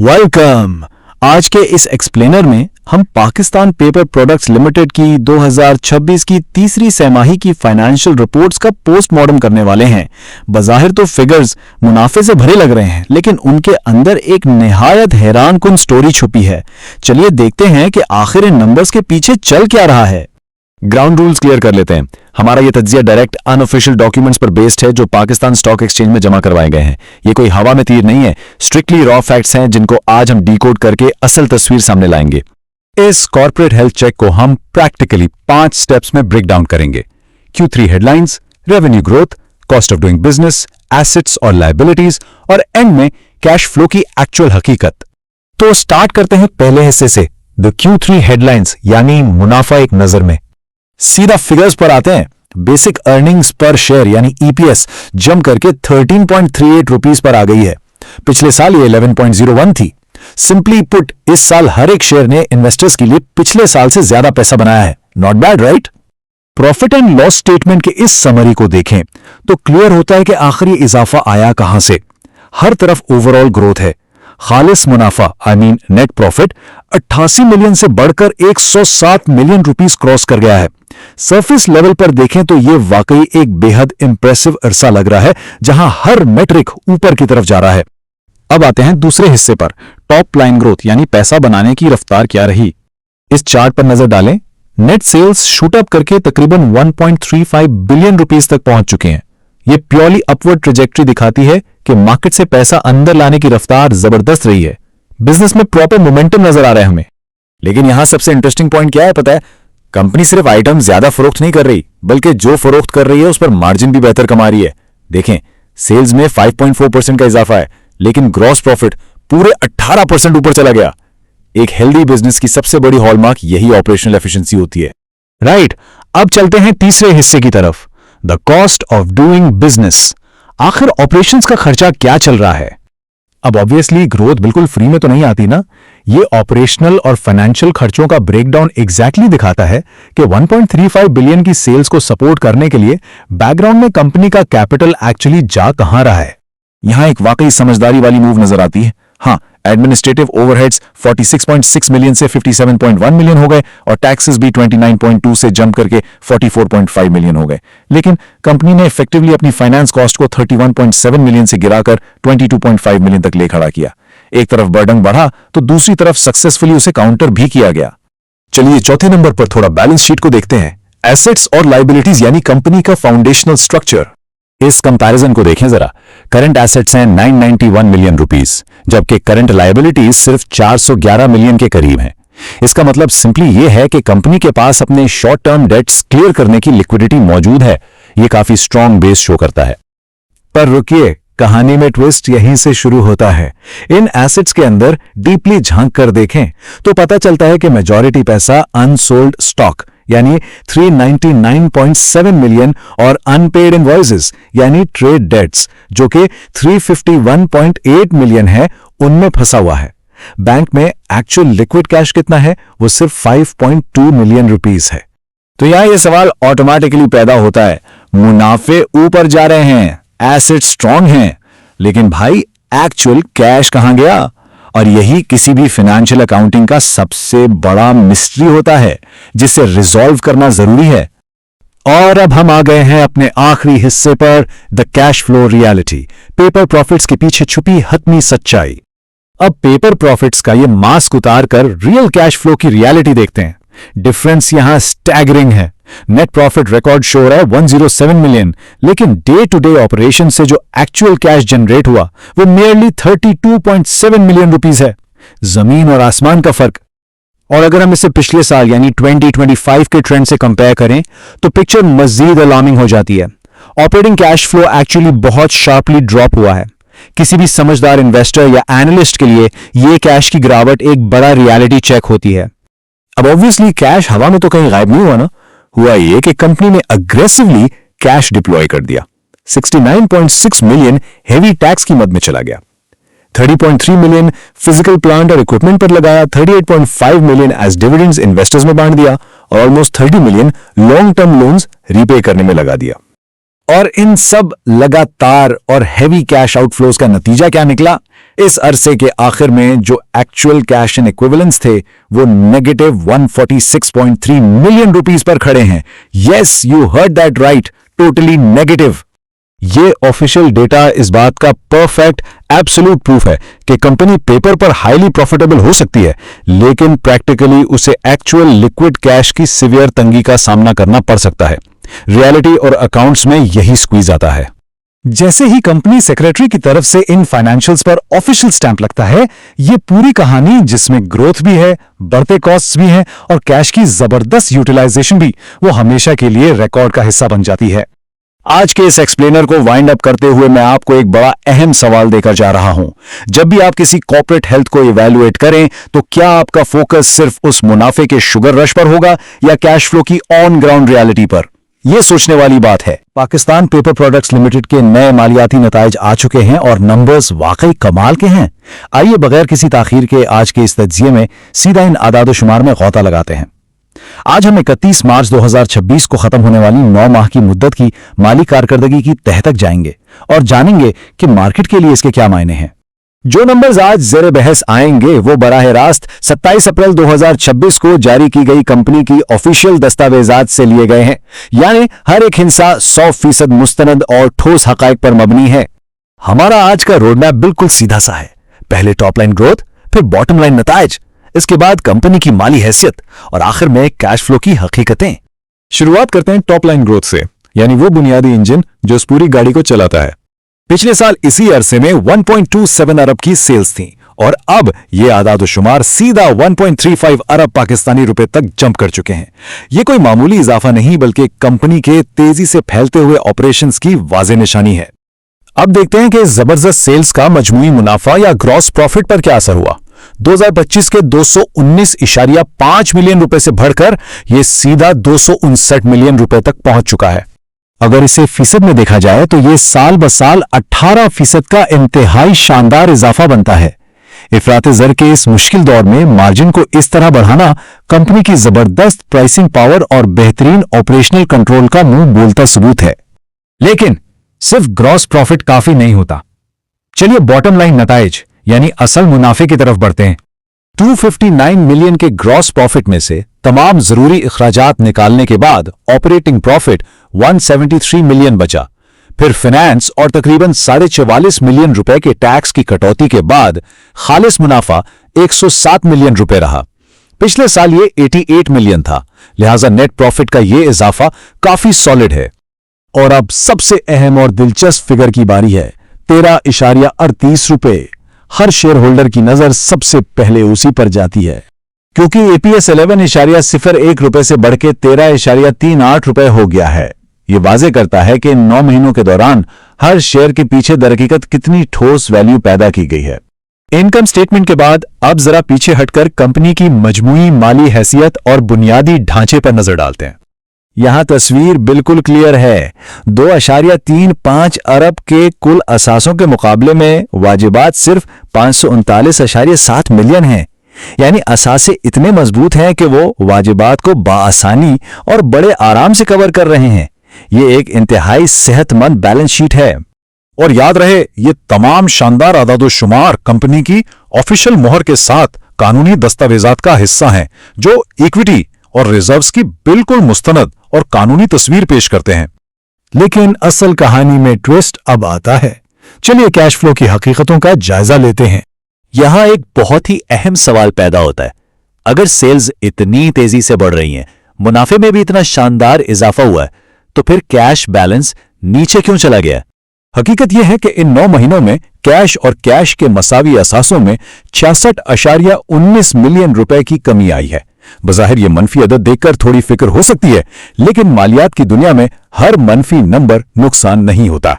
Welcome. आज के इस एक्सप्लेनर में हम पाकिस्तान पेपर प्रोडक्ट्स लिमिटेड की 2026 की तीसरी सैमाही की फाइनेंशियल रिपोर्ट्स का पोस्टमार्टम करने वाले हैं। बज़ाहिर तो फिगर्स मुनाफे से भरे लग रहे हैं, लेकिन उनके अंदर एक निहायत हैरानकुन स्टोरी छुपी है। चलिए देखते हैं कि आखिर इन नंबर्स के पीछे चल क्या रहा है। ग्राउंड रूल्स क्लियर कर लेते हैं। हमारा ये तज्जिया डायरेक्ट अनऑफिशियल डॉक्यूमेंट्स पर बेस्ड है जो पाकिस्तान स्टॉक एक्सचेंज में जमा करवाए गए हैं। ये कोई हवा में तीर नहीं है, स्ट्रिक्टली रॉ फैक्ट्स हैं जिनको आज हम डीकोड करके असल तस्वीर सामने लाएंगे। इस कॉर्पोरेट हेल्थ चेक को हम प्रैक्टिकली 5 स्टेप्स में ब्रेक डाउन करेंगे। Q3 headlines, revenue growth, cost of doing business, assets और लायबिलिटीज और एंड में कैश फ्लो की एक्चुअल हकीकत। तो स्टार्ट करते हैं पहले हिस्से से, द Q3 हेडलाइंस यानी मुनाफा एक नजर में। सीधा फिगर्स पर आते हैं। बेसिक अर्निंग्स पर शेयर यानी ईपीएस जंप करके 13.38 रुपीस पर आ गई है। पिछले साल ये 11.01 थी। सिंपली पुट, इस साल हर एक शेयर ने इन्वेस्टर्स के लिए पिछले साल से ज्यादा पैसा बनाया है। Not bad, right? Profit and loss statement के इस समरी को देखें तो क्लियर होता है कि आखिर ये इजाफा आया कहां से। हर तरफ ओवरऑल ग्रोथ है। खालिस मुनाफा नेट प्रॉफिट 88 मिलियन से बढ़कर 107 मिलियन रुपीस क्रॉस कर गया है। सरफेस लेवल पर देखें तो यह वाकई एक बेहद इंप्रेसिव अरसा लग रहा है जहां हर मेट्रिक ऊपर की तरफ जा रहा है। अब आते हैं दूसरे हिस्से पर, टॉप लाइन ग्रोथ यानी पैसा बनाने की रफ्तार क्या रही। इस चार्ट पर नजर डालें। नेट सेल्स शूट अप करके तकरीबन 1.35 बिलियन रुपीस तक पहुंच चुके हैं। यह प्योरली अपवर्ड ट्रेजेक्टरी दिखाती है कि मार्केट से पैसा अंदर लाने की रफ्तार जबरदस्त रही है। बिजनेस में प्रॉपर मोमेंटम नजर आ रहा है हमें। लेकिन यहां सबसे इंटरेस्टिंग पॉइंट क्या है पता है? कंपनी सिर्फ आइटम ज्यादा फरोख्त नहीं कर रही, बल्कि जो फरोख्त कर रही है उस पर मार्जिन भी बेहतर कमा रही है। देखें, सेल्स में 5.4% का इजाफा है, लेकिन ग्रॉस प्रॉफिट पूरे 18% ऊपर चला गया। एक हेल्दी बिजनेस की सबसे बड़ी हॉलमार्क यही ऑपरेशनल एफिशिएंसी होती है। राइट, अब चलते हैं तीसरे हिस्से की तरफ, the cost of doing business. आखिर ऑपरेशंस का खर्चा क्या चल रहा है? अब ऑब्वियसली ग्रोथ बिल्कुल फ्री में तो नहीं आती ना। ये ऑपरेशनल और फाइनेंशियल खर्चों का ब्रेकडाउन एग्जैक्टली दिखाता है कि 1.35 बिलियन की सेल्स को सपोर्ट करने के लिए बैकग्राउंड में कंपनी का कैपिटल एक्चुअली जा कहां रहा है। यहां एक वाकई समझदारी वाली मूव नजर आती है। हाँ, एडमिनिस्ट्रेटिव ओवरहेड्स 46.6 मिलियन से 57.1 मिलियन हो गए और टैक्सेस भी 29.2 से जंप करके 44.5 मिलियन हो गए। लेकिन कंपनी ने इफेक्टिवली अपनी फाइनेंस कॉस्ट को 31.7 मिलियन से गिराकर 22.5 मिलियन तक ले खड़ा किया। एक तरफ बर्डन बढ़ा तो दूसरी तरफ सक्सेसफुली उसे काउंटर भी किया गया। चलिए चौथे नंबर पर थोड़ा बैलेंस शीट को देखते हैं। एसेट्स और लायबिलिटीज यानी कंपनी का फाउंडेशनल स्ट्रक्चर। इस कंपैरिजन को देखें जरा। करंट एसेट्स हैं 991 मिलियन रुपीस, जबकि करंट लायबिलिटीज सिर्फ 411 मिलियन के करीब हैं। इसका मतलब सिंपली यह है कि कंपनी के पास अपने शॉर्ट टर्म डेट्स क्लियर करने की लिक्विडिटी मौजूद है। यह काफी स्ट्रांग बेस शो करता है। पर रुकिए, कहानी में ट्विस्ट यहीं से शुरू होता है। इन एसेट्स के अंदर डीपली झांक कर देखें तो पता चलता है कि मेजॉरिटी पैसा अनसोल्ड स्टॉक यानी 399.7 मिलियन और अनपेड इनवॉइसेस यानी ट्रेड डेट्स जो कि 351.8 मिलियन है, उनमें फंसा हुआ है। बैंक में एक्चुअल लिक्विड कैश कितना है? वो सिर्फ 5.2 मिलियन रुपीस है। तो यहां यह सवाल ऑटोमेटिकली पैदा होता है, मुनाफे ऊपर जा रहे हैं, एसेट स्ट्रांग हैं, लेकिन भाई एक्चुअल कैश कहां गया? और यही किसी भी फाइनेंशियल अकाउंटिंग का सबसे बड़ा मिस्ट्री होता है जिसे रिजॉल्व करना जरूरी है। और अब हम आ गए हैं अपने आखिरी हिस्से पर, the cash flow reality, paper profits के पीछे छुपी हतमी सच्चाई। अब पेपर प्रॉफिट्स का ये मास्क उतार कर रियल कैश फ्लो की रियलिटी देखते हैं। डिफरेंस यहां स्टैगरिंग है। नेट प्रॉफिट रिकॉर्ड शो रहा है 107 मिलियन, लेकिन डे टू डे ऑपरेशन से जो एक्चुअल कैश जनरेट हुआ वो नियरली 32.7 मिलियन रुपीस है। जमीन और आसमान का फर्क। और अगर हम इसे पिछले साल यानी 2025 के ट्रेंड से कंपेयर करें तो पिक्चर मजीद अलार्मिंग हो जाती है। ऑपरेटिंग कैश फ्लो एक्चुअली बहुत शार्पली ड्रॉप हुआ है। किसी भी समझदार इन्वेस्टर या एनालिस्ट के लिए यह कैश की गिरावट एक बड़ा रियलिटी चेक होती है। अब ऑब्वियसली कैश हवा में तो कहीं गायब नहीं हुआ ना। हुआ यह कि कंपनी ने अग्रेसिवली कैश डिप्लॉय कर दिया। 69.6 मिलियन हेवी टैक्स की मद में चला गया। 30.3 मिलियन फिजिकल प्लांट और इक्विपमेंट पर लगाया। 38.5 मिलियन एज डिविडेंड्स इन्वेस्टर्स में बांट दिया और almost 30 million long term loans repay करने में लगा दिया। और इन सब लगातार और हेवी कैश आउटफ्लोज का नतीजा क्या निकला? इस अरसे के आखिर में जो एक्चुअल कैश एंड इक्विवेलेंट्स थे वो नेगेटिव 146.3 मिलियन रुपीस पर खड़े हैं। Yes, you heard that right, totally negative. ये ऑफिशियल डेटा इस बात का परफेक्ट एब्सोल्यूट प्रूफ है कि कंपनी पेपर पर हाईली प्रॉफिटेबल हो सकती है, लेकिन प्रैक्टिकली उसे एक्चुअल लिक्विड कैश की सीवियर तंगी का सामना करना पड़ सकता है। रियलिटी और अकाउंट्स में यही स्क्वीज आता है। जैसे ही कंपनी सेक्रेटरी की तरफ से इन फाइनेंशियल्स पर ऑफिशियल स्टैंप लगता है, ये पूरी कहानी जिसमें ग्रोथ भी है, बढ़ते कॉस्ट्स भी हैं और कैश की जबरदस्त यूटिलाइजेशन भी, वो हमेशा के लिए रिकॉर्ड का हिस्सा बन जाती है। आज के इस एक्सप्लेनर को वाइंड अप करते हुए मैं आपको एक बड़ा अहम सवाल देकर जा रहा हूं। जब भी आप किसी कॉर्पोरेट हेल्थ को इवैल्यूएट करें तो क्या आपका फोकस सिर्फ उस मुनाफे के शुगर रश पर होगा या कैश फ्लो की ऑन ग्राउंड रियलिटी पर? यह सोचने वाली बात है। पाकिस्तान पेपर प्रोडक्ट्स लिमिटेड के नए मालियाती नताइज आ चुके हैं और नंबर्स वाकई कमाल के हैं। आइए बगैर किसी ताखीर के आज के इस तज्जिये में सीधा इन आदाद-ओ-शुमार में गौता लगाते हैं। आज हम 31 मार्च 2026 को खत्म होने वाली 9 माह की मुद्दत की माली कारकर्दगी की तह तक जाएंगे और जानेंगे कि मार्केट के लिए इसके क्या मायने हैं। जो नंबर्स आज जेरे बहस आएंगे वो बराह रास्त 27 अप्रैल 2026 को जारी की गई कंपनी की ऑफिशियल दस्तावेजात से लिए गए हैं, यानी हर एक हिस्सा 100% मुस्तनद और ठोस हकायक पर मबनी है। हमारा आज का रोडमैप बिल्कुल सीधा सा है। पहले टॉप लाइन ग्रोथ, फिर बॉटम लाइन नताइज, इसके बाद कंपनी की माली हैसियत और आखिर में कैश फ्लो की हकीकतें। शुरुआत करते हैं टॉप लाइन ग्रोथ से, यानी वो बुनियादी इंजन जो इस पूरी गाड़ी को चलाता है। पिछले साल इसी अरसे में 1.27 अरब की सेल्स थी और अब ये आदाद-ओ-शुमार सीधा 1.35 अरब पाकिस्तानी रुपए तक जंप कर चुके हैं। ये कोई मामूली इजाफा नहीं बल्कि कंपनी के तेजी से फैलते हुए ऑपरेशंस की वाज़ेह निशानी है। अब देखते हैं कि जबरदस्त सेल्स का मजमूई मुनाफा या ग्रॉस प्रॉफिट पर क्या असर हुआ। 2025 के 219.5 मिलियन रुपए से बढ़कर यह सीधा 259 मिलियन रुपए तक पहुंच चुका है। अगर इसे फीसद में देखा जाए तो यह साल ब साल 18% का इंतहाई शानदार इजाफा बनता है। इफराते ज़र के इस मुश्किल दौर में मार्जिन को इस तरह बढ़ाना कंपनी की जबरदस्त प्राइसिंग पावर और बेहतरीन ऑपरेशनल कंट्रोल का मुंह बोलता सबूत है। लेकिन सिर्फ ग्रॉस प्रॉफिट काफी नहीं होता। चलिए बॉटम लाइन नताइज यानी असल मुनाफे की तरफ बढ़ते हैं। 259 मिलियन के ग्रॉस प्रॉफिट में से तमाम जरूरी इखराजात निकालने के बाद ऑपरेटिंग प्रॉफिट 173 मिलियन बचा। फिर फाइनेंस और तकरीबन 44.5 मिलियन रुपए के टैक्स की कटौती के बाद खालिस मुनाफा 107 मिलियन रुपए रहा। पिछले साल ये 88 मिलियन था, लिहाजा नेट प्रॉफिट का ये इजाफा काफी सॉलिड है। और अब सबसे अहम और दिलचस्प फिगर की बारी है, 13.38 रुपए। हर शेयर होल्डर की नजर सबसे पहले उसी पर जाती है, क्योंकि एपीएस 11.01 रुपए से बढ़ के 13.38 रुपए हो गया है। यह वाजे करता है कि 9 महीनों के दौरान हर शेयर के पीछे दरहकीकत कितनी ठोस वैल्यू पैदा की गई है। इनकम स्टेटमेंट के बाद अब जरा पीछे हटकर कंपनी की मजमूई माली हैसियत और बुनियादी ढांचे पर नजर डालते हैं। यहां तस्वीर बिल्कुल क्लियर है। 2.35 अरब के कुल असासों के मुकाबले में वाजिबात सिर्फ 539.7 मिलियन हैं, यानी असासे इतने मजबूत हैं कि वो वाजिबात को बाआसानी और बड़े आराम से कवर कर रहे हैं। ये एक इंतहाई सेहतमंद बैलेंस शीट है। और याद रहे, ये तमाम शानदार आदाद-ओ-शुमार कंपनी की ऑफिशियल मोहर के साथ कानूनी दस्तावेजात का हिस्सा हैं, जो इक्विटी और रिजर्व्स की बिल्कुल मुस्तनद और कानूनी तस्वीर पेश करते हैं। लेकिन असल कहानी में ट्विस्ट अब आता है। चलिए कैश फ्लो की हकीकतों का जायजा लेते हैं। यहां एक बहुत ही अहम सवाल पैदा होता है। अगर सेल्स इतनी तेजी से बढ़ रही हैं, मुनाफे में भी इतना शानदार इजाफा हुआ है, तो फिर कैश बैलेंस नीचे क्यों चला गया? हकीकत यह है कि इन 9 महीनों में कैश और कैश के मसावी असासों में 66.19 मिलियन रुपए की कमी आई है। बज़ाहिर ये मनफी अदद देखकर थोड़ी फिक्र हो सकती है, लेकिन मालियात की दुनिया में हर मनफी नंबर नुकसान नहीं होता।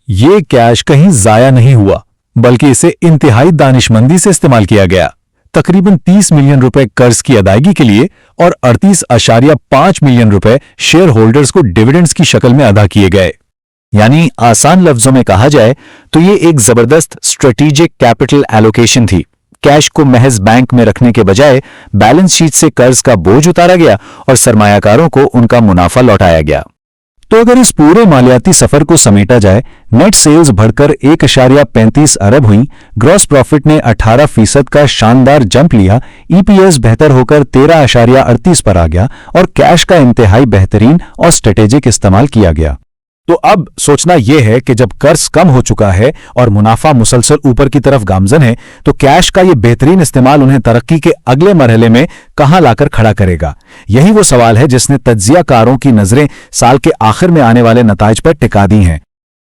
ये कैश कहीं जाया नहीं हुआ, बल्कि इसे इंतहाई दानिशमंदी से इस्तेमाल किया गया। तकरीबन 30 मिलियन रुपए कर्ज की अदायगी के लिए और 38.5 मिलियन रुपए शेयर होल्डर्स को डिविडेंड्स की शक्ल में अदा किए गए। यानी आसान लफ्जों में कहा जाए तो ये एक जबरदस्त स्ट्रेटेजिक कैपिटल एलोकेशन थी। कैश को महज बैंक में रखने के बजाय बैलेंस शीट से कर्ज का बोझ उतारा गया और सरमायाकारों को उनका मुनाफा लौटाया गया। तो अगर इस पूरे मालियाती सफर को समेटा जाए, नेट सेल्स बढ़कर 1.35 अरब हुई, ग्रॉस प्रॉफिट ने 18% का शानदार जंप लिया, ईपीएस बेहतर होकर 13.38 पर आ गया और कैश का इंतहाई बेहतरीन और स्ट्रेटेजिक इस्तेमाल किया गया। तो अब सोचना यह है कि जब कर्ज कम हो चुका है और मुनाफा मुसलसल ऊपर की तरफ गामजन है, तो कैश का यह बेहतरीन इस्तेमाल उन्हें तरक्की के अगले मरहले में कहां लाकर खड़ा करेगा। यही वो सवाल है जिसने तज्जियाकारों की नजरें साल के आखिर में आने वाले नताइज पर टिका दी हैं।